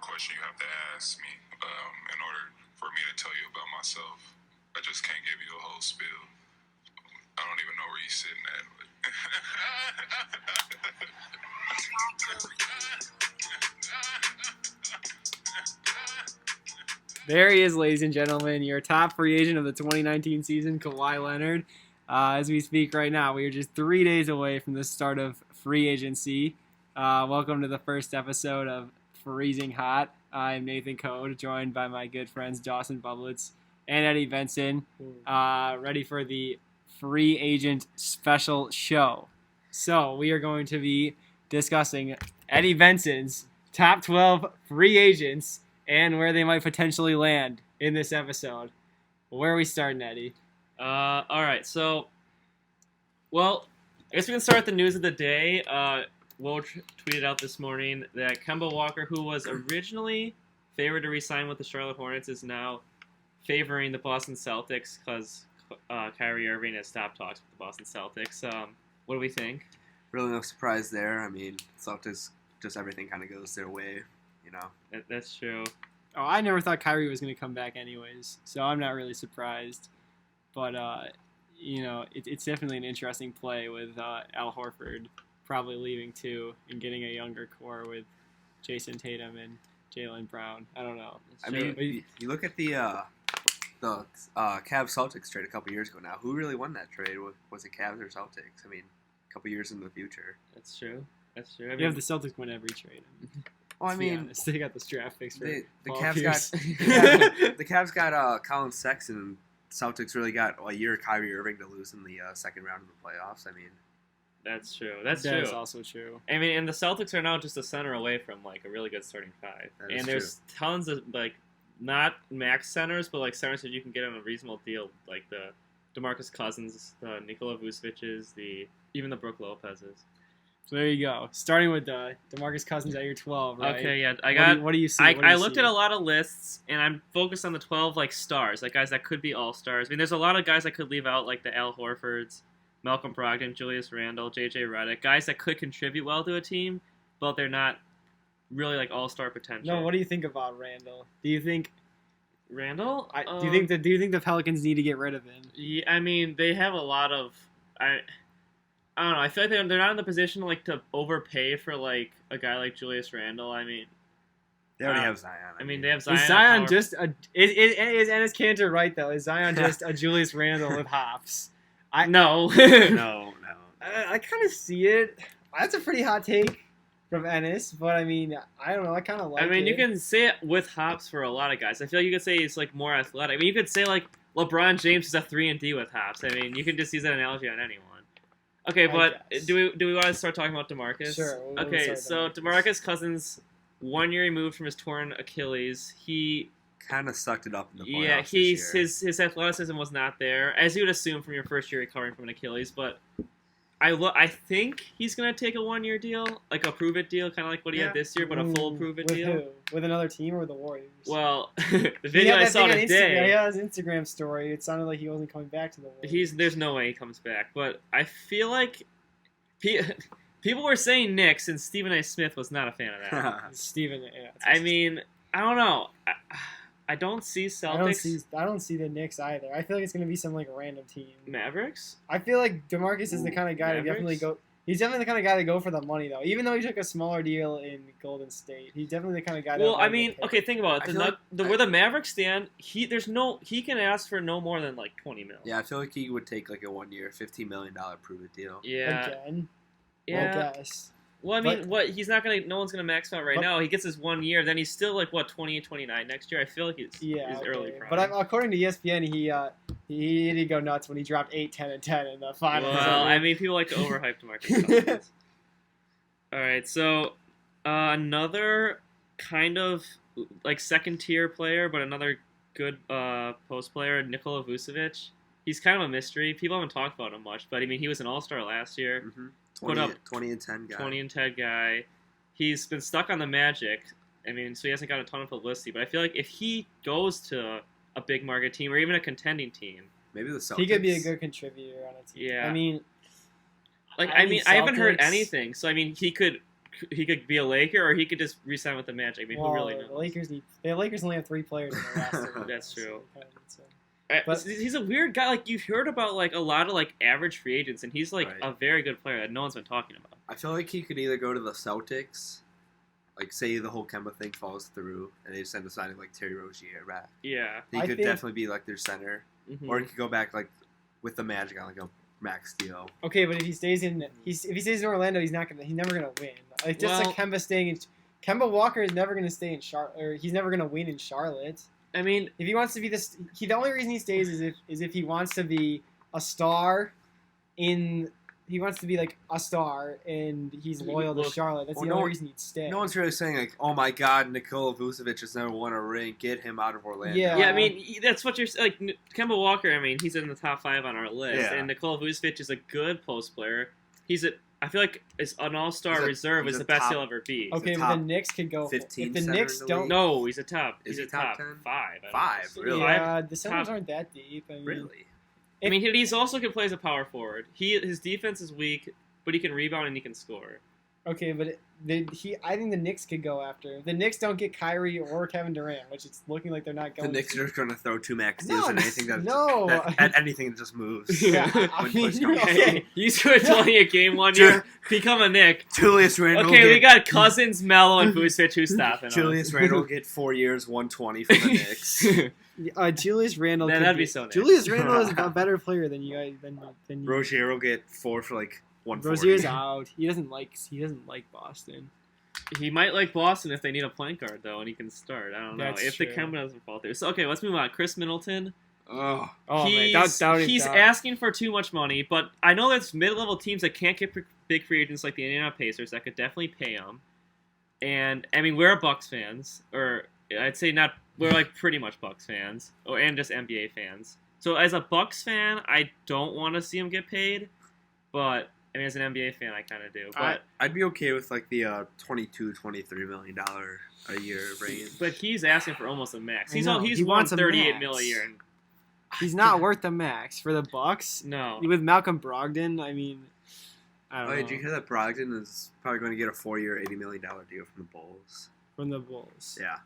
question you have to ask me in order for me to tell you about myself. I just can't give you a whole spiel. I don't even know where you're sitting at. There he is, ladies and gentlemen, your top free agent of the 2019 season, Kawhi Leonard. As we speak right now, we are just 3 days away from the start of free agency. Welcome to the first episode of Freezing Hot. I'm Nathan Code, joined by my good friends Dawson Bublitz and Eddie Benson, ready for the free agent special show. So we are going to be discussing Eddie Benson's top 12 free agents and where they might potentially land in this episode. Where are we starting, Eddie? All right, so, well, I guess we can start with the news of the day. Will tweeted out this morning that Kemba Walker, who was originally favored to re-sign with the Charlotte Hornets, is now favoring the Boston Celtics because Kyrie Irving has stopped talks with the Boston Celtics. What do we think? Really no surprise there. I mean, Celtics, just everything kind of goes their way, you know. That's true. Oh, I never thought Kyrie was going to come back anyways, so I'm not really surprised. But, it's definitely an interesting play with Al Horford probably leaving too and getting a younger core with Jason Tatum and Jaylen Brown. I don't know. I mean, you look at the Cavs Celtics trade a couple years ago now. Who really won that trade? Was it Cavs or Celtics? I mean, a couple years into the future. That's true. I mean, the Celtics win every trade. Well, I mean, honest, they got this draft picks for the Cavs got the Cavs got Colin Sexton. And Celtics really got a year of Kyrie Irving to lose in the second round of the playoffs. I mean, that's true. That is also true. I mean, and the Celtics are now just a center away from like a really good starting five. And there's tons of like not max centers, but like centers that you can get on a reasonable deal, like the DeMarcus Cousins, the Nikola Vucevic's, even the Brook Lopez's. So there you go. Starting with DeMarcus Cousins at your 12, right? Okay, yeah. What do you see? I looked at a lot of lists, and I'm focused on the 12 like stars, like guys that could be all stars. I mean, there's a lot of guys I could leave out, like the Al Horfords, Malcolm Brogdon, Julius Randle, JJ Redick, guys that could contribute well to a team, but they're not really like all-star potential. No, what do you think about Randle? Do you think Randle? Do you think the Pelicans need to get rid of him? Yeah, I mean, they have a lot of I don't know. I feel like they're not in the position like to overpay for like a guy like Julius Randle. I mean, they already have Zion. I mean, they have Zion. Is Zion just is Enes Kanter right though? Is Zion just a Julius Randle with hops? No. No. I kind of see it. That's a pretty hot take from Enes, but I mean, I don't know. I kind of like it. I mean, you can say it with hops for a lot of guys. I feel like you could say he's like more athletic. I mean, you could say like LeBron James is a 3-and-D with hops. I mean, you can just use that analogy on anyone. Okay, but do we want to start talking about DeMarcus? Sure. Okay, so DeMarcus Cousins, 1 year removed from his torn Achilles, he kind of sucked it up in the playoffs. Yeah, his athleticism was not there, as you would assume from your first year recovering from an Achilles. But I think he's gonna take a 1-year deal, like a prove it deal, kind of like what he had this year, but a full prove it deal. Who? With another team or the Warriors? Well, the video I saw today. Yeah, his Instagram story. It sounded like he wasn't coming back to the Warriors. There's no way he comes back, but I feel like people were saying Knicks, and Stephen A. Smith was not a fan of that. Stephen, yeah. I mean, I don't know. I don't see Celtics. I don't see the Knicks either. I feel like it's going to be some like random team. Mavericks? I feel like DeMarcus is the kind of guy to definitely go. He's definitely the kind of guy to go for the money though. Even though he took a smaller deal in Golden State, he's definitely the kind of guy. Well, I mean, okay, think about it. Where the Mavericks stand, he can ask for no more than like $20 million. Yeah, I feel like he would take like a 1 year, $15 million prove it deal. Yeah. Again. Yeah. I guess. Well, I mean, he's not gonna. No one's gonna max him out right now. He gets his 1 year, then he's still like 28, 29 next year. I feel like he's early prime. But according to ESPN, he did go nuts when he dropped 8, 10, and 10 in the finals. Well, I mean, people like to overhype DeMarcus Cousins. All right, so another kind of like second tier player, but another good post player, Nikola Vucevic. He's kind of a mystery. People haven't talked about him much, but I mean, he was an All-Star last year. Mm-hmm. 20 and 10 guy. 20 and 10 guy. He's been stuck on the Magic. I mean, so he hasn't got a ton of publicity. But I feel like if he goes to a big market team or even a contending team, maybe the Celtics. He could be a good contributor on a team. Yeah. I mean, I haven't heard anything. So I mean, he could he could be a Laker, or he could just re-sign with the Magic. I mean, who really knows? The Lakers only have 3 players in their roster. That's true. So. But he's a weird guy. Like, you've heard about like a lot of like average free agents, and he's like Right. a very good player that no one's been talking about. I feel like he could either go to the Celtics, like say the whole Kemba thing falls through, and they just end up signing like Terry Rozier back. Yeah. He I could think- definitely be like their center, Mhm. or he could go back like with the Magic on like a max deal. Okay, but if he stays in Orlando, he's never gonna win. Like just like Kemba staying in. Kemba Walker is never gonna stay in Charlotte, or he's never gonna win in Charlotte. I mean, If he wants to be this, the only reason he stays is if he wants to be a star in. He wants to be like a star, and he's loyal to Look, Charlotte. That's well, the no only one- reason he'd stay. No one's really saying like, oh my God, Nikola Vucevic has never won a ring. Get him out of Orlando. Yeah. yeah, I mean that's what you're like. Kemba Walker. I mean, he's in the top 5 on our list, Yeah. and Nikola Vucevic is a good post player. I feel like it's an all-star He's a- reserve he's is a the best top- he'll ever be. Okay, a but the top Knicks could go. 15 If the center Knicks in the don't. league? No, he's a top. Is He's he a top top 10? 5. I don't Five, know. really? Yeah, the Celtics Top- aren't that deep. I mean, Really? I mean, he's also can play as a power forward. His defense is weak, but he can rebound and he can score. Okay, but I think the Knicks could go after. If the Knicks don't get Kyrie or Kevin Durant, which it's looking like they're not The going. Knicks to. are just going to throw 2 max No, deals and anything that no. anything that just moves. Yeah, I When mean, push comes to okay. shove. You score 20 a game one year, become a Nick. Julius Randle. Okay, we get, got Cousins, Melo, and Vucevic who's stopping us. Julius Randle will get 4 years, 120 from the Knicks. Julius Randle. Nah, could that'd be so nice. Julius Randle is a better player than you guys. Than you. Rozier will get 4 for like 140. Rozier's out. He doesn't like Boston. He might like Boston if they need a point guard, though, and he can start. I don't know. That's If true. the Kemba doesn't fall through. So, okay, let's move on. Chris Middleton. Oh, Oh he's man, he's asking for too much money, but I know there's mid-level teams that can't get big free agents like the Indiana Pacers that could definitely pay him. And, I mean, we're Bucks fans, or I'd say not, we're like pretty much Bucks fans, and just NBA fans. So as a Bucks fan, I don't want to see him get paid, but I mean, as an NBA fan, I kind of do. But I'd be okay with like the $22-23 million a year range. but he's asking for almost a max. I He's know. he's He won wants a 38 max. mil a year. And, He's not worth the max for the Bucks. no, With Malcolm Brogdon, I mean, I don't know. Did you hear that Brogdon is probably going to get a 4-year, $80 million deal from the Bulls? From the Bulls. Yeah.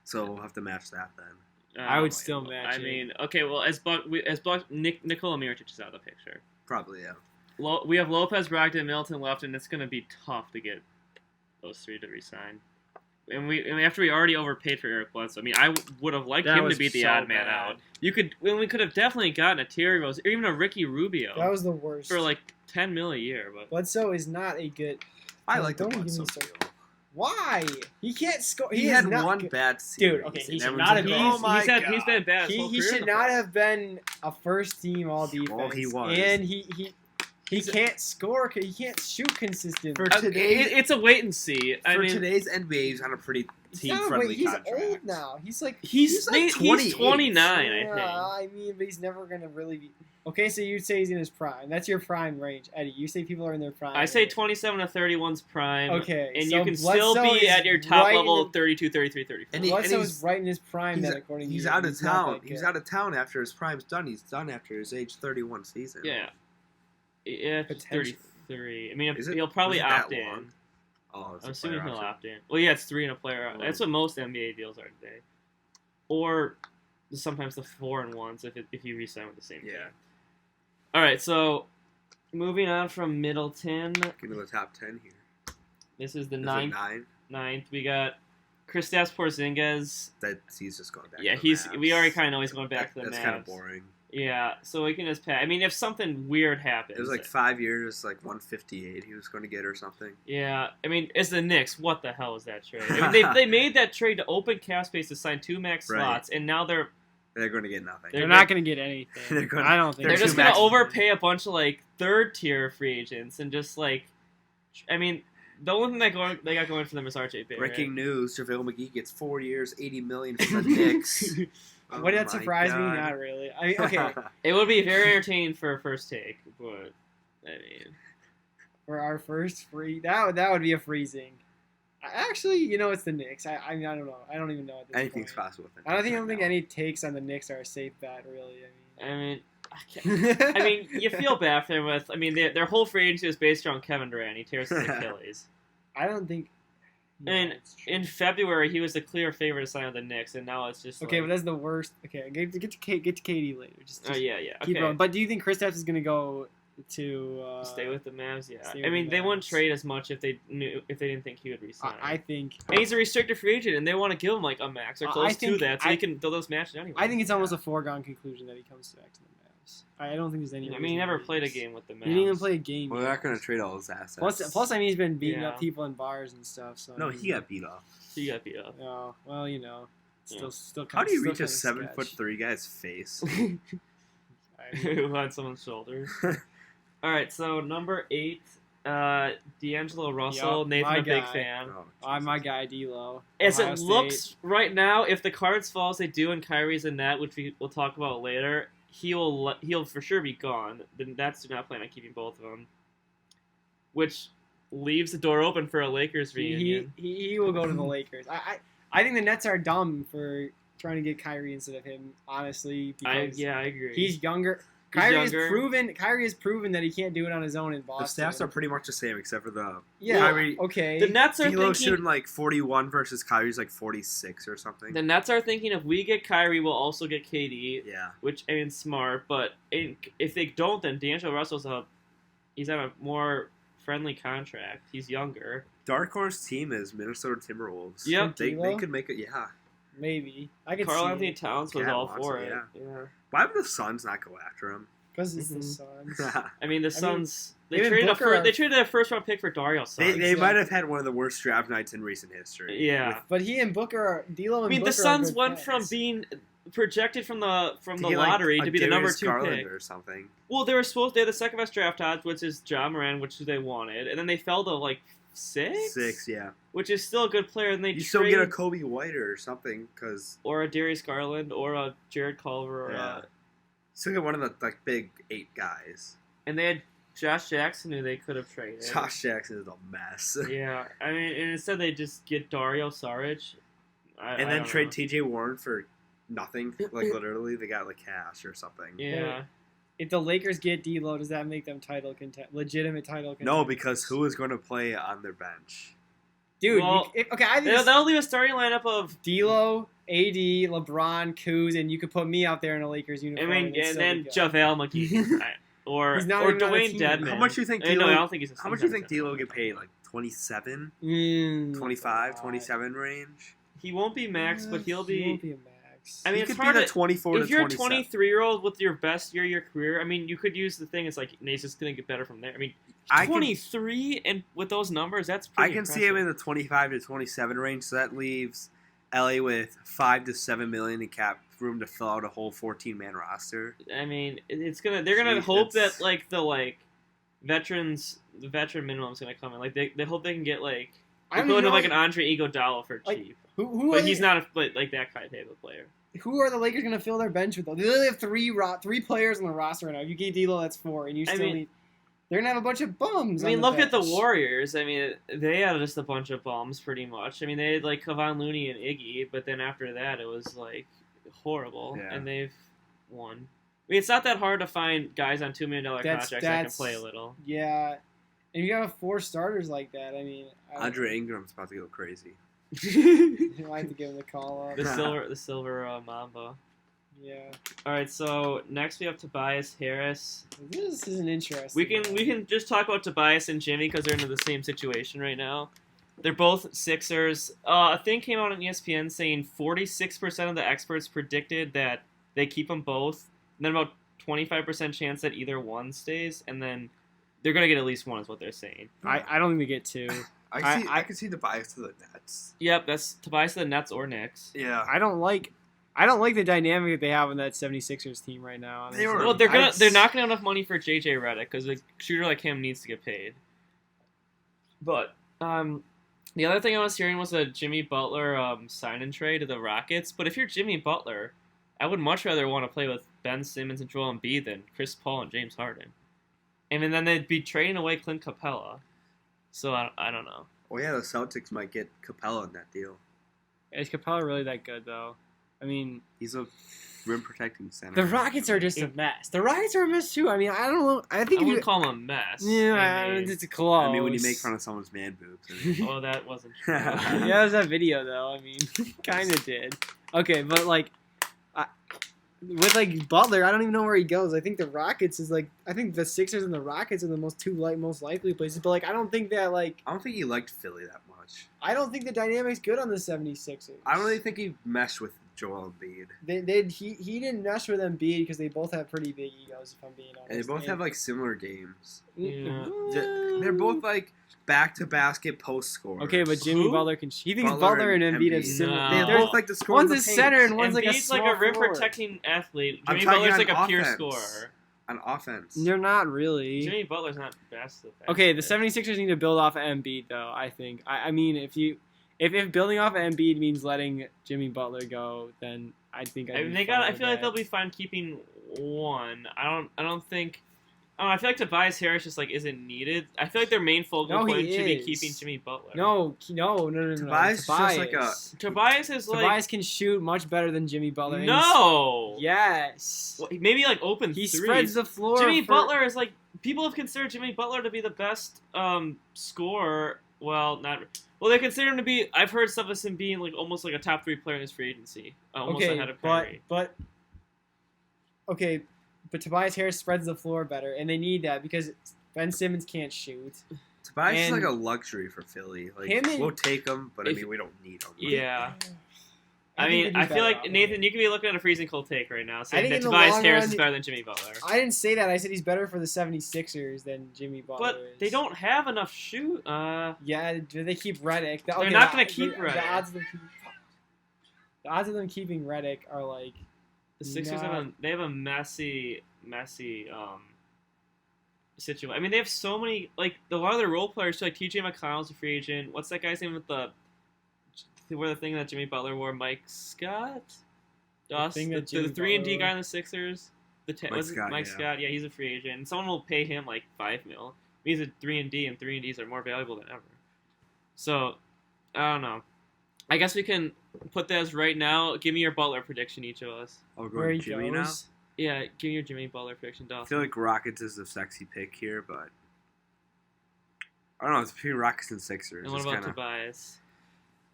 So we'll have to match that then. I would still match I it. mean, okay, well, Nikola Mirotic is out of the picture. Probably, yeah. We have Lopez, Brogdon, and Middleton left, and it's going to be tough to get those 3 to resign. And after we already overpaid for Eric Bledsoe, I mean, I would have liked That him to was be the so odd man bad. out. We could have definitely gotten a Terry Rose, or even a Ricky Rubio That was the worst. for like $10 million a year. But Bledsoe is not a good. I like the Don't even Bledsoe give me deal. Why? He can't score. He is had not one good. bad series. Dude, okay, he and should everyone's not like, have been- oh my God. he's been bad. His whole He career should in the not playoffs. have been a first team all defense. Well, he was. And he can't score. He can't shoot consistently. For today, It's a wait and see. I for mean, today's NBA, he's on a pretty team-friendly he's contract. old now. He's like he's like 28. 29, I yeah, think. I mean, but he's never gonna really be. Okay, so you'd say he's in his prime. That's your prime range, Eddie. You say people are in their prime. I say 27 to 31's prime. Okay, And so you can still Bledsoe be is at your top right level in 32, 33, 34. And Bledsoe he's- is right in his prime. He's, Then, according to he's you, out of he's not town. that He's good. out of town after his prime's done. He's done after his age 31 season. Yeah. Yeah, it's Potentially. 33. I mean, Is it- he'll probably is it that opt in. long? Oh, it's I'm a assuming player he'll option. opt in. Well, yeah, it's 3 and a player. Oh. That's what most NBA deals are today. Or sometimes the 4 and 1s if you re-sign with the same team. Yeah. All right, so moving on from Middleton, Get into the top 10 here. this is the Is it ninth. 9? Ninth, we got Kristaps Porzingis. He's just going back. Yeah, to the Mavs. we already kind of know he's going back to the That's Mavs. kind of boring. Yeah, so we can just pay. I mean, if something weird happens, It was like 5 years, like 158 he was going to get or something. yeah. I mean, it's the Knicks. What the hell is that trade? I mean, they made that trade to open cap space to sign 2 max Right. slots, and now they're They're going to get nothing. They're not going to get anything. They're gonna- I don't think they're They're just two gonna max- overpay a bunch of like 3rd-tier free agents and just like, I mean, the only thing they got going for them is RJ Barrett. Breaking news: JaVale McGee gets 4 years, $80 million from the Knicks. Oh Would that my surprise me? God. Not really. I mean, okay, It would be very entertaining for a first take, but I mean, for our first free, that would be a freezing. Actually, it's the Knicks. I don't know. I don't even know at this Anything's point. possible. With the I don't Knicks right think now. any takes on the Knicks are a safe bet, really. I mean, you feel bad for them with. I mean, their whole free agency is based around Kevin Durant. He tears his Achilles. I don't think. And it's true. in February, he was the clear favorite to sign with the Knicks, and now it's just Okay, like, but that's the worst. Okay, get to KD later. Just yeah, keep okay. going. But do you think Kristaps is gonna go to Stay with the Mavs? Yeah. stay I with mean, the they wouldn't Mavs. trade as much if they didn't think he would resign. I think. And he's a restricted free agent, and they want to give him like a max or close to think- that, so they'll just match it anyway. I think it's almost a foregone conclusion that he comes back to the Mavs. I don't think there's any. I mean, reason he never to played a lose. game with the Mavs. He didn't even play a game. Well, they're not going to trade all his assets. Plus, I mean, he's been beating Yeah. up people in bars and stuff. So No, he got beat up. He got beat up. Oh, well, you know, still, Yeah. still. How do you still reach a kinda sketch. 7'3" guy's face? I mean, Who had someone's shoulders. All right, so number 8, D'Angelo Russell. Yup, Nathan, my a big guy. fan. I'm my guy, D'Lo. As Ohio it State. looks right now, if the cards fall as they do and Kyrie's in net, which we'll talk about later, he'll for sure be gone. The Nets do not plan on keeping both of them, which leaves the door open for a Lakers reunion. He will go to the Lakers. I think the Nets are dumb for trying to get Kyrie instead of him. Honestly, because I agree. he's younger. He's Kyrie younger. has proven that he can't do it on his own in The Boston. stats are pretty much the same except for the yeah. Kyrie- Okay. The Nets are D'Lo thinking. shooting like 41 versus Kyrie's like 46 or something. The Nets are thinking if we get Kyrie, we'll also get KD, Yeah. which I mean smart. But if they don't, then D'Angelo Russell's he's on a more friendly contract. He's younger. Dark horse team is Minnesota Timberwolves. Yep. They D'Lo? could make it. Yeah. Maybe I could Carl see Anthony it Towns was Cat all wants for it, it. yeah. Yeah. Why would the Suns not go after him? because it's the Mhm. Suns. I mean the Suns. They even traded Booker- they traded a first round pick for Dario They Saric. might have had one of the worst draft nights in recent history. Yeah. But he and Booker, D'Lo and I mean Booker the Suns are good went from friends. being projected from the To get, like, lottery a to be the number Darius 2 Garland pick. or something. Well, they had the second best draft odds, which is John Moran, which they wanted, and then they fell to like 6? 6, yeah. Which is still a good player, and they You trade still get a Kobe White or something because or a Darius Garland or a Jared Culver or yeah. Still get one of the like big 8 guys. and they had Josh Jackson who they could have traded. Josh Jackson is a mess. Yeah, I mean, and instead they just get Dario Saric, And then trade TJ Warren for nothing. Like literally, they got like cash or something. Yeah, If the Lakers get D'Lo, does that make them legitimate title contenders? No, because who is going to play on their bench? Dude, Well, okay, I think they'll leave a starting lineup of. D'Lo, AD, LeBron, Kuz, and you could put me out there in a Lakers I uniform. mean, it'd and still then be good. JaVale McGee or He's not or even on the Dwayne team. Dedman. How much do you think No, I D'Lo? don't think he's. How much do you think D'Lo get paid? Like 27, 25, God. 27 range? He won't be max, but he'll He won't be. be a max. I mean, He it's could be hard the to. 24 If to you're a 27. 23-year-old with your best year of your career, I mean, you could use the thing. It's like Nate's just gonna get better from there. I mean, I can- 23 and with those numbers, that's I pretty can see him in impressive. the 25 to 27 range, so that leaves LA with 5 to 7 million in cap room to fill out a whole 14-man roster. I mean, it's gonna. They're gonna Gee, hope that's- that like the veteran minimum's gonna come in. Like they hope they can get like I don't equivalent even of like know an Andre Iguodala for like, cheap. who But are he's they- not like that kind of type of player. Who are the Lakers going to fill their bench with? Though? They literally have three players on the roster right now. If you get D'Lo, that's 4, and you I still mean- need. They're gonna have a bunch of bums. I mean, on the look at the bench. Warriors. I mean, they had just a bunch of bums, pretty much. I mean, they had like Kevon Looney and Iggy, but then after that, it was like horrible, Yeah. and they've won. I mean, it's not that hard to find guys on $2 million That's- contracts that can that's- play a little. Yeah, and you have 4 starters like that. I mean, Andre Ingram's about to go crazy. You might have to give him the call up. the silver Mamba. Yeah, All right, so next we have Tobias Harris. this is an interesting. We can just talk about Tobias and Jimmy because they're in the same situation right now. They're both Sixers. A thing came out on ESPN saying 46% of the experts predicted that they keep them both, and then about 25% chance that either one stays, and then they're gonna get at least one is what they're saying. I don't think they get 2. I can see the bias to the Nets. Yep, that's Tobias to the Nets or Knicks. Yeah. I don't like the dynamic that they have on that 76ers team right now. Honestly. They were- Well, they're not gonna have enough money for JJ Redick because a shooter like him needs to get paid. But the other thing I was hearing was a Jimmy Butler sign and trade to the Rockets. But if you're Jimmy Butler, I would much rather want to play with Ben Simmons and Joel Embiid than Chris Paul and James Harden. And then they'd be trading away Clint Capella. So I don't know. Oh yeah, the Celtics might get Capella in that deal. Is Capella really that good though? I mean, He's a rim protecting center. the Rockets are just a mess. The Rockets are a mess too. I mean, I don't know. I think I if wouldn't you, call him a mess. yeah, I mean, it's close. I mean, when you make fun of someone's man boobs. oh, that wasn't true. Yeah, that was that video though. I mean, kind of did. Okay, but like, with like Butler, I don't even know where he goes. I think the Rockets is like, I think the Sixers and the Rockets are the most likely places. But like, I don't think that like, I don't think he liked Philly that much. I don't think the dynamic's good on the 76ers. I don't really think he meshed with Joel Embiid. He didn't mesh with Embiid because they both have pretty big egos. If I'm being honest, And they both have like similar games. Yeah. They're both like back-to-basket post scorers. Okay, but Jimmy Who? Butler can. He thinks Butler Butler and and Embiid have Embiid. similar. No. They both like to score. One's in a the paint. center and one's like a Embiid's like small a rim forward. protecting athlete. I'm Jimmy talking Butler's on like a pure offense. scorer. On offense. They're not really. Jimmy Butler's not best. Okay, the 76ers need to build off of Embiid, though, I think. I mean, if building off of Embiid means letting Jimmy Butler go, then I think I feel like they'll be fine keeping one. I don't think. I feel like Tobias Harris just like isn't needed. I feel like their main focal No, he point should be is. keeping Jimmy Butler. No. Tobias is just like a- Tobias is like Tobias can shoot much better than Jimmy Butler. and no. Yes. Well, maybe like open He threes. spreads the floor. Jimmy for- Butler is like people have considered Jimmy Butler to be the best scorer. Well, not. Well, they consider him to be. I've heard stuff of him being like almost like a top 3 player in this free agency, almost ahead of Kyrie. but Tobias Harris spreads the floor better, and they need that because Ben Simmons can't shoot. Tobias is And- like a luxury for Philly. Like Him and- we'll take him, but I If- mean we don't need him. Yeah. I think mean, they'd be I feel better like off with Nathan, him. you could be looking at a freezing cold take right now, saying think that in the Tobias long Harris run- is better than Jimmy Butler. I didn't say that. I said he's better for the 76ers than Jimmy Butler But is. they don't have enough shoot. Yeah, they keep Redick. They're not gonna keep Redick. The odds of them keeping Redick are like The Sixers not- have a messy situation. I mean, they have so many like a lot of their role players. So like TJ McConnell's a free agent. What's that guy's name with the wore the thing that Jimmy Butler wore? Mike Scott. Dust, thing that the Jimmy 3-and-D Butler guy in the Sixers. Mike Scott. Yeah, he's a free agent. And someone will pay him like $5 million. He's a 3-and-D, and 3-and-Ds are more valuable than ever. So, I don't know. I guess we can put that as right now. Give me your Butler prediction, each of us. I'll go where he with Jimmy now. goes. Yeah, give me your Jimmy Butler prediction, I Dawson. feel like Rockets is a sexy pick here, but I don't know. It's between Rockets and Sixers. And what It's about kinda- Tobias?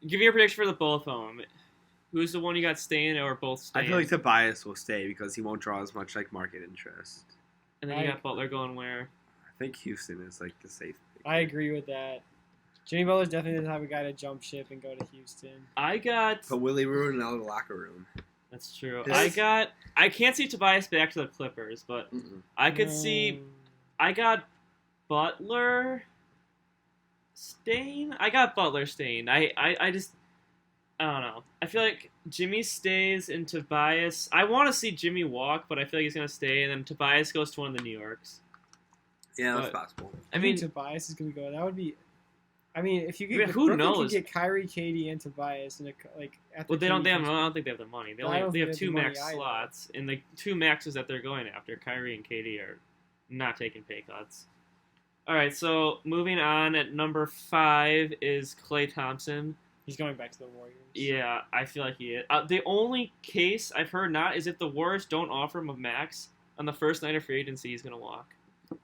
Give me your prediction for the both of them. Who's the one you got staying, or both I staying? feel like Tobias will stay because he won't draw as much like market interest. And then you got Butler going where? I think Houston is like the safe pick. I agree with that. Jimmy Butler's definitely the type of guy to jump ship and go to Houston. I got. But will he ruin another locker room? That's true. This- I can't see Tobias back to the Clippers, but I could see. I got Butler staying. I got Butler staying. I just. I don't know. I feel like Jimmy stays and Tobias. I want to see Jimmy walk, but I feel like he's gonna stay, and then Tobias goes to one of the New Yorks. Yeah, that's But- possible. I mean, Tobias is going to go. That would be. I mean, if you could, I mean, who Brooklyn knows? could get Kyrie, KD, and Tobias, and like after Well, they don't. KD They have, comes- I don't think they have the money. They I don't only they think have they have 2 the money max either. slots, and the 2 maxes that they're going after, Kyrie and KD, are not taking pay cuts. All right, so moving on at number 5 is Klay Thompson. He's going back to the Warriors. Yeah, I feel like he is. The only case I've heard not is if the Warriors don't offer him a max on the first night of free agency, he's gonna walk,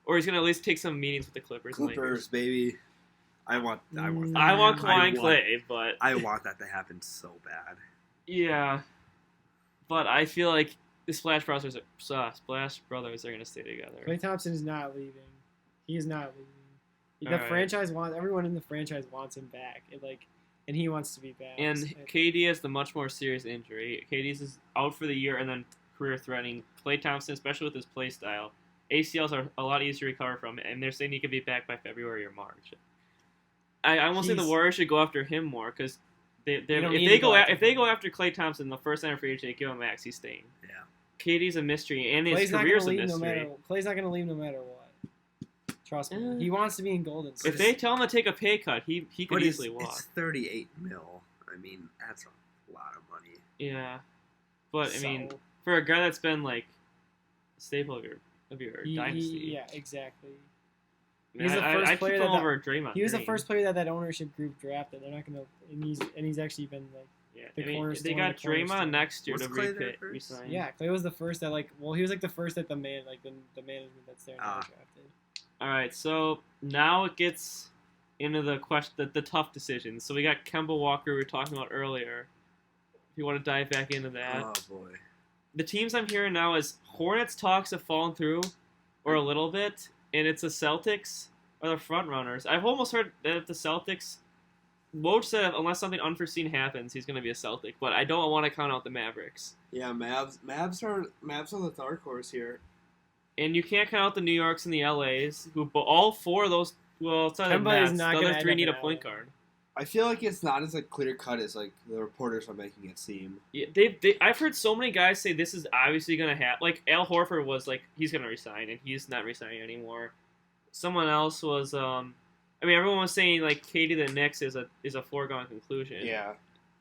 or he's gonna at least take some meetings with the Clippers. and Clippers, baby. I want I want Kawhi I and want- Klay, but I want that to happen so bad. yeah, but I feel like the Splash Brothers are gonna stay together. Klay Thompson is not leaving. He is not leaving. The All right. franchise wants everyone in the franchise wants him back. And he wants to be back. And KD has the much more serious injury. KD's is out for the year and then career threatening. Klay Thompson, especially with his play style, ACLs are a lot easier to recover from, and they're saying he could be back by February or March. I almost think the Warriors should go after him more because if they go after Klay Thompson the first time free agent, give him max, he's staying. Yeah. KD's a mystery, and his Clay's not career's a gonna leave mystery. Clay's not going to leave no matter what. Trust me. He wants to be in Golden State. If they tell him to take a pay cut, he could But easily walk. it's 38 mil. I mean, that's a lot of money. Yeah, but I mean, So, for a guy that's been like a staple of your dynasty, yeah, exactly. I mean, He's the first I'd player keep him that- over Draymond. He was the Green. first player that ownership group drafted. They're not going to, and he's actually been like Yeah, The I mean, cornerstone they of got the cornerstone. Draymond next year Was to Clay there first? resign. Yeah, Clay was the first that he was like the first that the management that's there now drafted. All right, so now it gets into the question, the tough decisions. So we got Kemba Walker we were talking about earlier. If you want to dive back into that. Oh boy. The teams I'm hearing now is Hornets talks have fallen through, or a little bit, and it's the Celtics are the front runners. I've almost heard that if the Celtics, Woj said unless something unforeseen happens, he's going to be a Celtic, but I don't want to count out the Mavericks. Yeah, Mavs are the dark horse here. And you can't count out the New Yorks and the LAs, who all four of those. Well, it's not the Kemba is Nets. not The gonna other three end need a up in point LA. guard. I feel like it's not as like clear cut as like the reporters are making it seem. Yeah, I've heard so many guys say this is obviously going to happen. Like, Al Horford was like, he's going to resign, and he's not resigning anymore. Someone else was, everyone was saying, like, Katie the Knicks is a foregone conclusion. Yeah,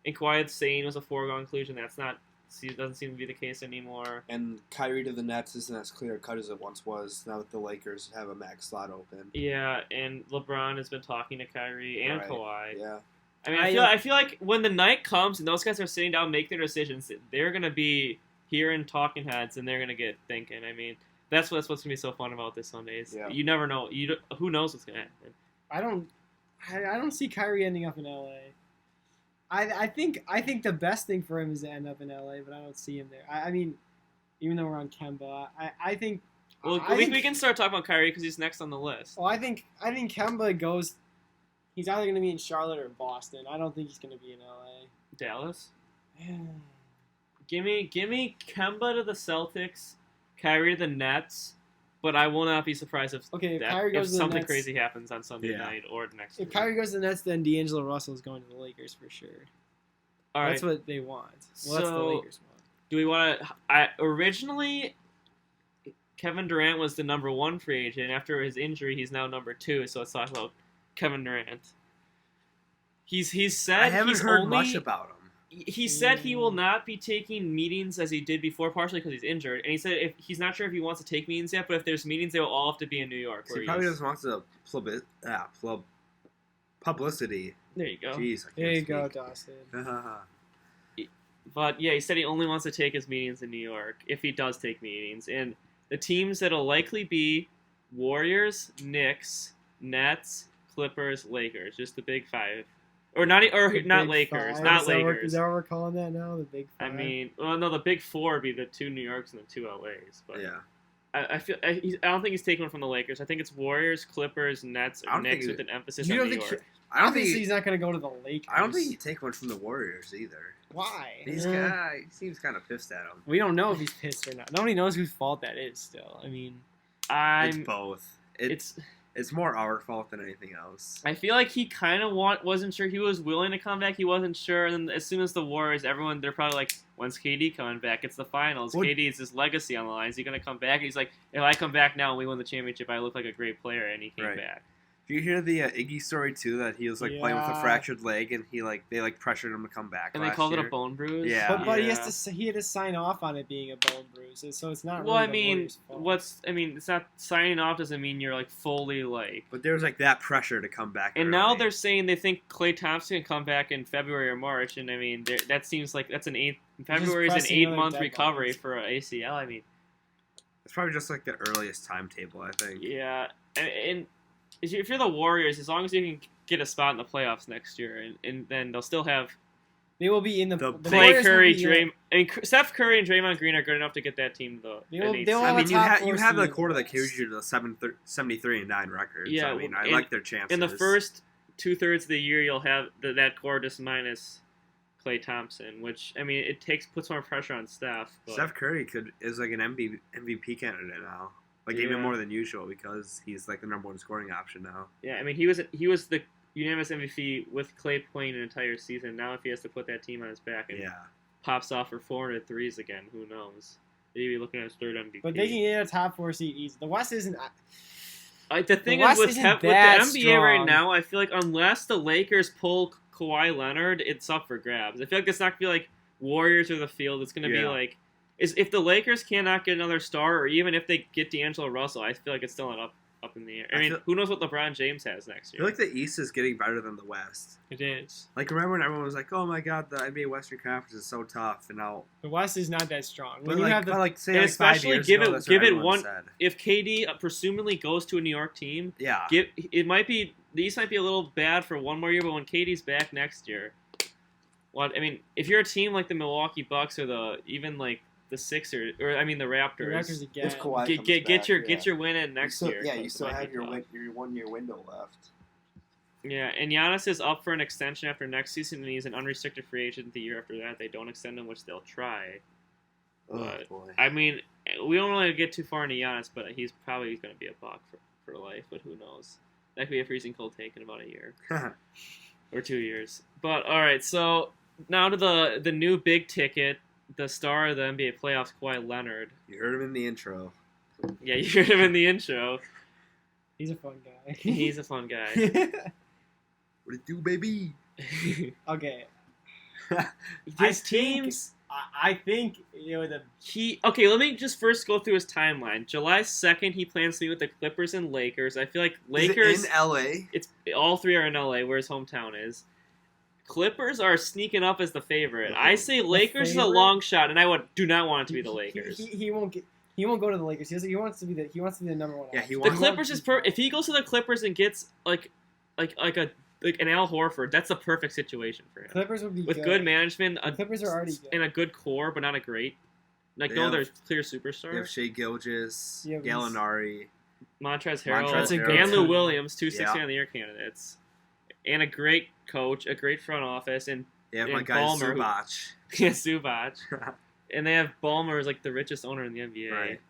And Kawhi saying was a foregone conclusion. Doesn't seem to be the case anymore. and Kyrie to the Nets isn't as clear cut as it once was. Now that the Lakers have a max slot open. Yeah, and LeBron has been talking to Kyrie and Right. Kawhi. Yeah, I mean, I feel like when the night comes and those guys are sitting down making their decisions, they're going to be hearing talking heads and they're going to get thinking. I mean, that's what's going to be so fun about this Sundays. Yeah. You never know. Who knows what's going to happen? I don't see Kyrie ending up in LA. I think the best thing for him is to end up in LA, but I don't see him there. I mean, even though we're on Kemba, I think. Well, we can start talking about Kyrie because he's next on the list. Well, I think Kemba goes. He's either going to be in Charlotte or Boston. I don't think he's going to be in LA. Dallas. Give me Kemba to the Celtics, Kyrie to the Nets, but I will not be surprised if Kyrie goes to the something Nets, crazy happens on Sunday Yeah. night or next If week. Kyrie goes to the Nets, then D'Angelo Russell is going to the Lakers for sure. All right. That's what they want. Well, that's the So- Lakers want. Do we want to? Originally, Kevin Durant was the number 1 free agent. After his injury, he's now number 2. So let's talk about Kevin Durant. He's said I haven't he's heard only, much about him. He said he will not be taking meetings as he did before, partially because he's injured. And he said if he's not sure if he wants to take meetings yet, but if there's meetings, they will all have to be in New York. He probably doesn't want the publicity. There you go. Jeez, I can't There you speak. go, Dawson. But yeah, he said he only wants to take his meetings in New York if he does take meetings. And the teams that'll likely be Warriors, Knicks, Nets, Clippers, Lakers, just the big 5. Or not The not Big Lakers, Five. not Is that what- Lakers. Is that what we're calling that now? The Big I Five? mean, well, no, the big 4 would be the 2 New Yorks and the 2 LAs. But Yeah. I don't think he's taking one from the Lakers. I think it's Warriors, Clippers, Nets, I or don't think Knicks he- with an emphasis You on don't New think York. I don't Obviously, think he's not going to go to the Lakers. I don't think he'd take one from the Warriors either. Why? He seems kind of pissed at him. We don't know if he's pissed or not. Nobody knows whose fault that is. Still, I mean, It's both. It's. It's more our fault than anything else. I feel like he kind of wasn't sure. He was willing to come back. He wasn't sure. And then as soon as the Warriors, they're probably like, when's KD coming back? It's the finals. Well, KD is his legacy on the line. Is he going to come back? And he's like, if I come back now and we win the championship, I look like a great player. And he came Right. back. Did you hear the Iggy story too? That he was like playing with a Yeah. fractured leg, and they pressured him to come back. And they last called it year. a bone bruise. Yeah. but he had to sign off on it being a bone bruise, so it's not. Well, really I the mean, Warriors' fault. it's not signing off doesn't mean you're like fully like. But there was like that pressure to come back. And now early. they're saying they think Klay Thompson can come back in February or March, and I mean that seems like that's February is an pressing other 8-month deadlines. recovery for an ACL. I mean, It's probably just like the earliest timetable, I think. yeah, and if you're the Warriors, as long as you can get a spot in the playoffs next year, and then they'll still have They will be in the The Clay Warriors will Curry, be in- Draymond, and Steph Curry and Draymond Green are good enough to get that team the. They'll- an eighth they'll seed. have I a mean, top you four have the seed in quarter the that carries you to the 73-9 record. Yeah, So, I mean, I and- like their chances. In the first 2/3 of the year, you'll have that core just minus Klay Thompson, which I mean, puts more pressure on Steph. But, Steph Curry is like an MVP candidate now, like Yeah. even more than usual because he's like the number 1 scoring option now. yeah, I mean, he was the unanimous MVP with Klay playing an entire season. Now, if he has to put that team on his back and Yeah, pops off for 400 threes again, who knows? Maybe looking at his 3rd MVP. But they can get a top 4 seed easy. The West isn't. The thing West is with isn't with the that NBA right strong. now, I feel like unless the Lakers pull Kawhi Leonard, it's up for grabs. I feel like it's not gonna be like Warriors or the field. It's gonna be Yeah. like if the Lakers cannot get another star, or even if they get D'Angelo Russell, I feel like it's still not up up in the air. I I mean, feel- who knows what LeBron James has next I year? feel like the East is getting better than the West. It is. Like, remember when everyone was like, "Oh my God, the NBA Western Conference is so tough," and now, The West is not that strong. but When you like, have the but like, say And like 5 especially years give ago, it- that's give what it everyone one- said. If KD presumably goes to a New York team, Yeah, it might be the East might be a little bad for one more year, but when KD's back next year, what I mean, if you're a team like the Milwaukee Bucks or the Sixers, or I mean the the Raptors, Raptors again. If Kawhi get comes get back, get your win in next year. Yeah, 'cause you it still might have be your tough. your 1 year window left. Yeah, and Giannis is up for an extension after next season, and he's an unrestricted free agent the year after that. They don't extend him, which they'll try. Oh But, boy. I mean, we don't really get too far into Giannis, but he's probably going to be a Buck for life. But who knows? That could be a freezing cold take in about a year or 2 years. But all right, so now to the new big ticket, the star of the NBA playoffs, Kawhi Leonard. you heard him in the intro. Yeah, you heard him in the intro. He's a fun guy. He's a fun guy. What it do, baby? Okay. His teams. I think the Okay, let me just first go through his timeline. July 2nd, he plans to meet with the Clippers and Lakers. I feel like Lakers, Is it in LA? it's all three are in LA, where his hometown is. Clippers are sneaking up as the favorite. I say Lakers is a favorite? long shot, and I do not want it to be the Lakers. He won't get. He won't go to the Lakers. He wants to be the number one. Yeah, he option. The wants- Clippers is if he goes to the Clippers and gets like an Al Horford, that's the perfect situation for him. Clippers would be With good management, The Clippers are already good. and a good core, but not a great. Like They no have- other clear They have superstar. Shea Gilgeous, Yeah, but Gallinari. Montrezl Harrell, That's a good and Lou team. Williams, two 60 Yeah. on the year candidates, and a great coach, a great front office, and They have my And guy Ballmer, who- Zubac. Zubac, and they have Ballmer as like the richest owner in the NBA. Right.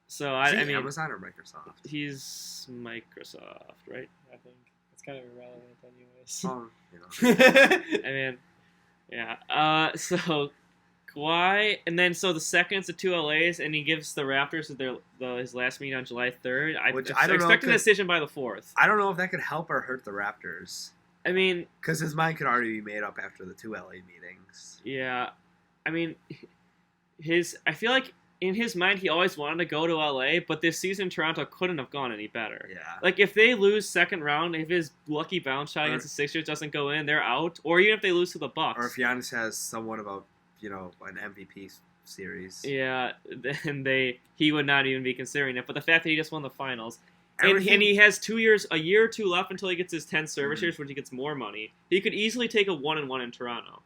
So Is I he mean, Amazon or Microsoft? he's Microsoft, right? I think it's kind of irrelevant, anyways. You know. I mean, yeah. So Kawhi, and then so the second is the two LAs, and he gives the Raptors his last meeting on July 3rd. Which I don't know, expecting a 'cause- decision by the 4th. I don't know if that could help or hurt the Raptors. I mean, Because his mind could already be made up after the two LA meetings. yeah. I mean, I feel like in his mind he always wanted to go to LA, but this season Toronto couldn't have gone any better. Yeah. Like if they lose second round, if his lucky bounce shot Or- against the Sixers doesn't go in, they're out. Or even if they lose to the Bucks. Or if Giannis has somewhat of an MVP series. Yeah, then he would not even be considering it. But the fact that he just won the finals, and Everything- he has a year or two left until he gets his 10 service Mhm. years, when he gets more money. He could easily take a 1-1 in Toronto.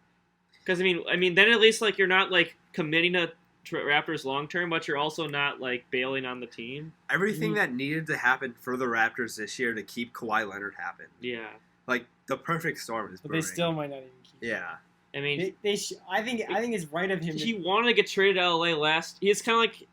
Because I mean, then at least like you're not like committing to Raptors long term, but you're also not like bailing on the team. Everything that needed to happen for the Raptors this year to keep Kawhi Leonard happen. Yeah, Like, the perfect storm is But brewing. they still might not even keep. Yeah. I mean, I think it's right of him. he wanted to get traded to LA last. He's kind of like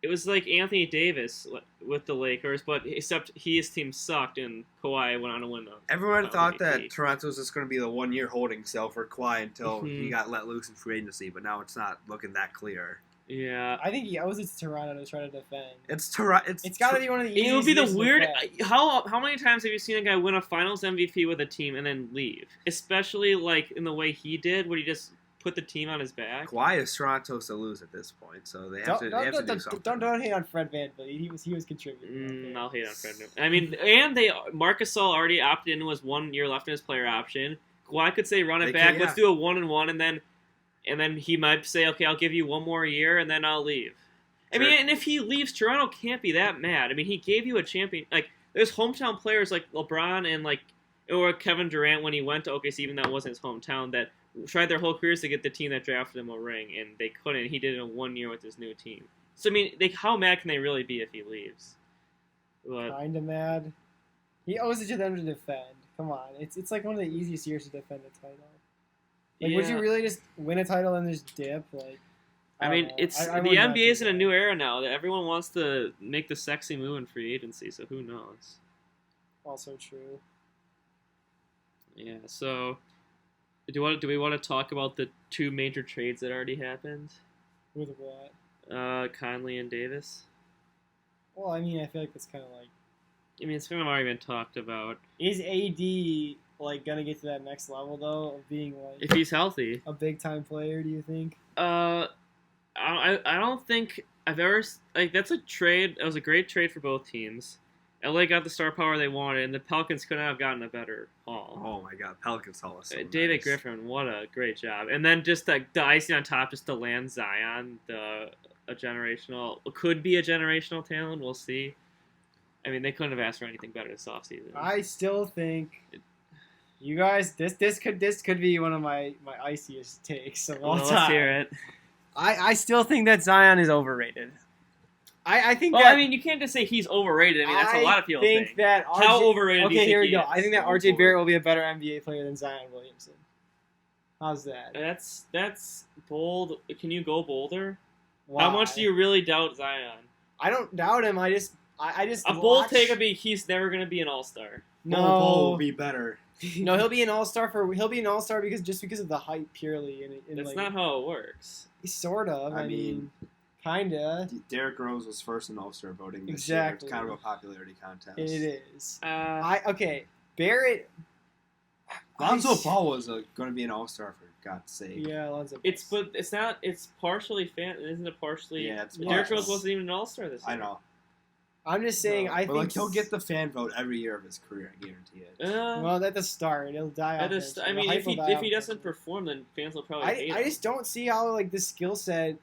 it was like Anthony Davis with the Lakers, but except his team sucked and Kawhi went on to win them. Everyone thought that MVP. Toronto was just going to be the 1 year holding cell for Kawhi until Mhm. he got let loose in free agency, but now it's not looking that clear. Yeah, I think he owes it to Toronto to try to defend. It's Toronto. It's got to be one of the easiest. it would be the years to weird. defend. How many times have you seen a guy win a Finals MVP with a team and then leave? Especially like in the way he did, where he just put the team on his back. Kawhi is Toronto's to lose at this point, so they have to do something. Don't hate on Fred VanVleet. He was contributing. I'll hate on Fred. I mean, and Marcus Gasol already opted in. Was 1 year left in his player option. Kawhi could say run it They back. can, Let's do a 1-1, and then he might say, okay, I'll give you 1 more year, and then I'll leave. I Sure. mean, and if he leaves, Toronto can't be that mad. I mean, he gave you a champion. Like, there's hometown players like LeBron and or Kevin Durant when he went to OKC, even though that wasn't his hometown, that tried their whole careers to get the team that drafted him a ring, and they couldn't. He did it in 1 year with his new team. So I mean, how mad can they really be if he leaves? But Kind of mad. He owes it to them to defend. Come on, it's like one of the easiest years to defend a title. Like, would you yeah. really just win a title and just dip? Like, I don't mean, know. it's I the would not NBA do is in a that. new era now that everyone wants to make the sexy move in free agency. So who knows? Also true. Yeah. So do we want to talk about the 2 major trades that already happened? With what? Conley and Davis. Well, I mean, I feel like that's kind of like. I mean, it's kind of already been talked about. Is AD like gonna get to that next level though of being If like he's healthy. a big time player? Do you think? I don't think I've ever that's a trade. It was a great trade for both teams. LA got the star power they wanted, and the Pelicans couldn't have gotten a better haul. Oh my God, Pelicans Hall is so David nice. Griffin, what a great job! And then just the icing on top, just to land Zion, could be a generational talent. We'll see. I mean, they couldn't have asked for anything better this offseason. I still think you guys this could be one of my iciest takes of all Well, time. let's hear it. I still think that Zion is overrated. I think Well, that I mean, you can't just say he's overrated. I mean, that's a lot of people think. that How overrated Okay, do you think here we he go. is? I think that RJ Barrett will be a better NBA player than Zion Williamson. How's that? That's bold. Can you go bolder? Why? How much do you really doubt Zion? I don't doubt him. I just A bold watch- take would be he's never going to be an all-star. Bol No, will be better. no, he'll be an all-star because of the hype purely. And That's like, not how it works. sort of. I mean, kinda. Derrick Rose was first in All-Star voting this Exactly. year. It's kind of a popularity contest. It is. Uh, Barrett. Lonzo Ball was going to be an All-Star for God's sake. Yeah, Lonzo. it's not. It's partially fan. Isn't it partially? Yeah, it's Derrick partial. Rose wasn't even an all-star this year. I know. I'm just saying. No, I But think like he'll get the fan vote every year of his career. I guarantee it. well at the start. It'll die off. I mean, if he doesn't perform, then fans will probably hate him. I just don't see how like the skill set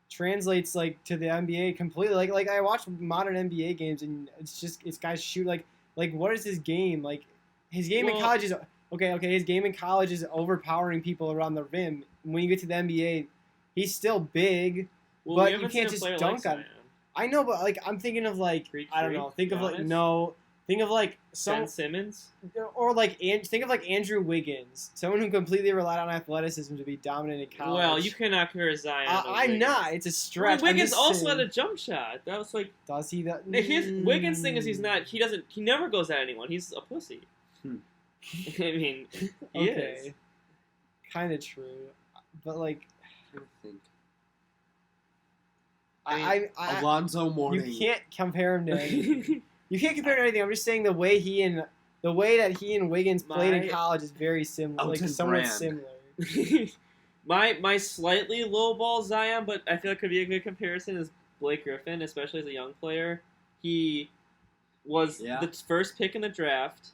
translates like to the NBA completely. Like I watch modern NBA games and it's guys shoot like what is his game? Like his game in Well- college is okay. His game in college is overpowering people around the rim. When you get to the NBA, he's still big. Well, but we you haven't can't seen a just player dunk like on- Zion. I know, but like I'm thinking of like Greek I don't freak, know. Think of like Giannis? no. Think of like Ben Simmons. or like think of like Andrew Wiggins, someone who completely relied on athleticism to be dominant in college. Well, you cannot compare Zion. to I'm Wiggins. not. It's a Well, stretch. I'm Wiggins just also saying. had a jump shot. That was like Does he? That his Wiggins thing is he's not. He doesn't. He never goes at anyone. He's a pussy. Hmm. I mean, he is. Kind of true, but like I think I Alonzo Mourning. you can't compare him to anything. You can't compare him to anything. I'm just saying the way that he and Wiggins played in My- college is very similar, like Elton somewhat Brand. similar. my slightly lowball Zion, but I feel like could be a good comparison is Blake Griffin, especially as a young player. He was Yeah. the first pick in the draft.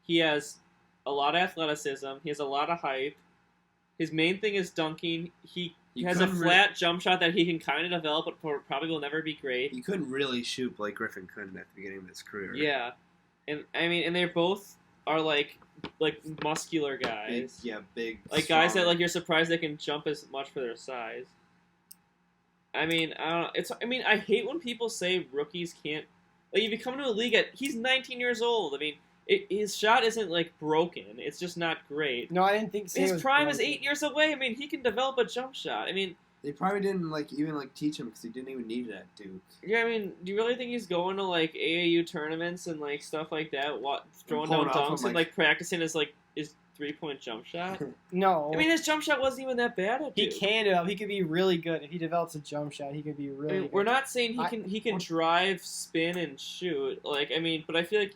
He has a lot of athleticism. He has a lot of hype. His main thing is dunking. He has a couldn't flat jump shot that he can kind of develop, but probably will never be great. You couldn't really shoot Blake Griffin couldn't at the beginning of his career. Yeah, and I mean, and they both are like muscular Big, guys. big. Like guys that strong. like you're surprised they can jump as much for their size. I mean, I don't. I hate when people say rookies can't. Like if you come into a league he's 19 years old. I mean, his shot isn't like broken. It's just not great. No, I didn't think so. His prime is 8 years away. I mean, he can develop a jump shot. I mean, They probably didn't even teach him because he didn't even need it at Duke. yeah. I mean, do you really think he's going to like AAU tournaments and like stuff like that? Throwing pulling down off dunks of, and like practicing his 3-point jump shot? No, I mean, his jump shot wasn't even that bad at he Duke. can develop. He could be really good if he develops a jump shot. He could be I really. mean, good. we're not saying I- he can drive, spin, and shoot. Like I mean, but I feel like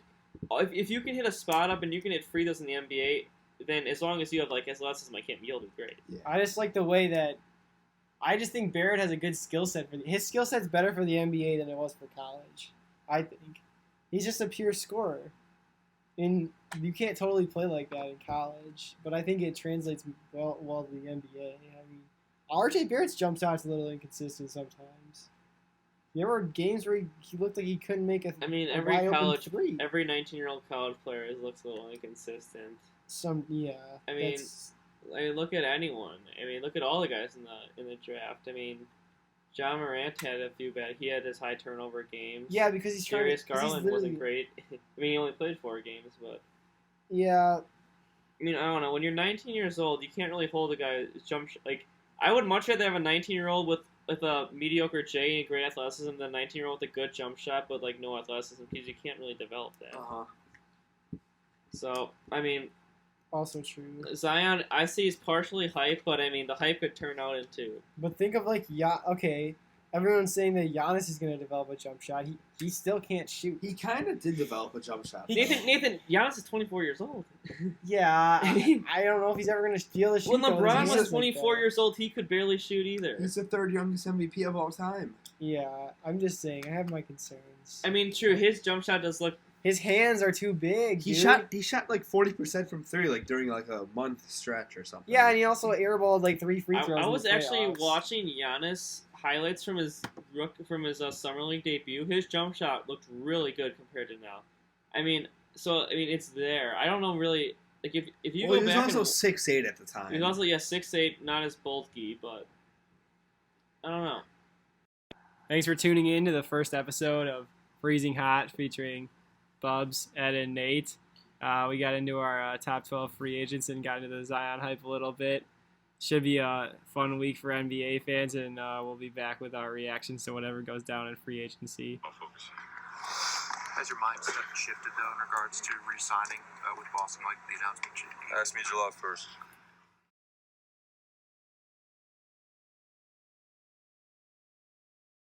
if you can hit a spot up and you can hit free throws in the NBA, then as long as you have like athleticism, you'll be great. I just like the way that. I just think Barrett has a good skill set his skill set's better for the NBA than it was for college. I think he's just a pure scorer, and you can't totally play like that in college. But I think it translates well to the NBA. I mean, RJ Barrett's jump shot's a little inconsistent sometimes. There were games where he looked like he couldn't make a. I mean, a every wide open college, three. every 19-year-old college player looks a little inconsistent. I mean, that's- I mean, look at anyone. I mean, look at all the guys in the draft. I mean, John Morant had a few bad. He had his high turnover games. yeah, because he's trying. Darius 'cause he's Garland wasn't literally- great. I mean, he only played 4 games, but Yeah, I mean, I don't know. When you're 19 years old, you can't really hold a guy's jump. I would much rather have a 19-year-old with a mediocre J and great athleticism than a 19-year-old with a good jump shot but like no athleticism because you can't really develop that. So I mean, also true. Zion, I see he's partially hype, but I mean the hype could turn out into. But think of okay, everyone's saying that Giannis is going to develop a jump shot. He still can't shoot. He kind of did develop a jump shot. Nathan, Giannis is 24 years old. Yeah, I don't know if he's ever going to steal a shoot. When though, LeBron he's was just like 24 that. years old, he could barely shoot either. He's the 3rd youngest MVP of all time. Yeah, I'm just saying. I have my concerns. I mean, true, his jump shot does look His hands are too big. He dude. shot like 40% from three, like during like a month stretch or something. Yeah, and he also airballed like 3 free throws. I in was the actually playoffs. watching Giannis highlights from his summer league debut. His jump shot looked really good compared to now. I mean, it's there. I don't know really. Like if you Well, go he was back, also and, 6'8" at the time. he was also 6'8", not as bulky, but I don't know. Thanks for tuning in to the first episode of Freezing Hot featuring Bubs, Ed, and Nate. We got into our top 12 free agents and got into the Zion hype a little bit. Should be a fun week for NBA fans, and we'll be back with our reactions to whatever goes down in free agency. Has your mindset shifted, though, in regards to re-signing with Boston, like the announcement? Ask me July 1st.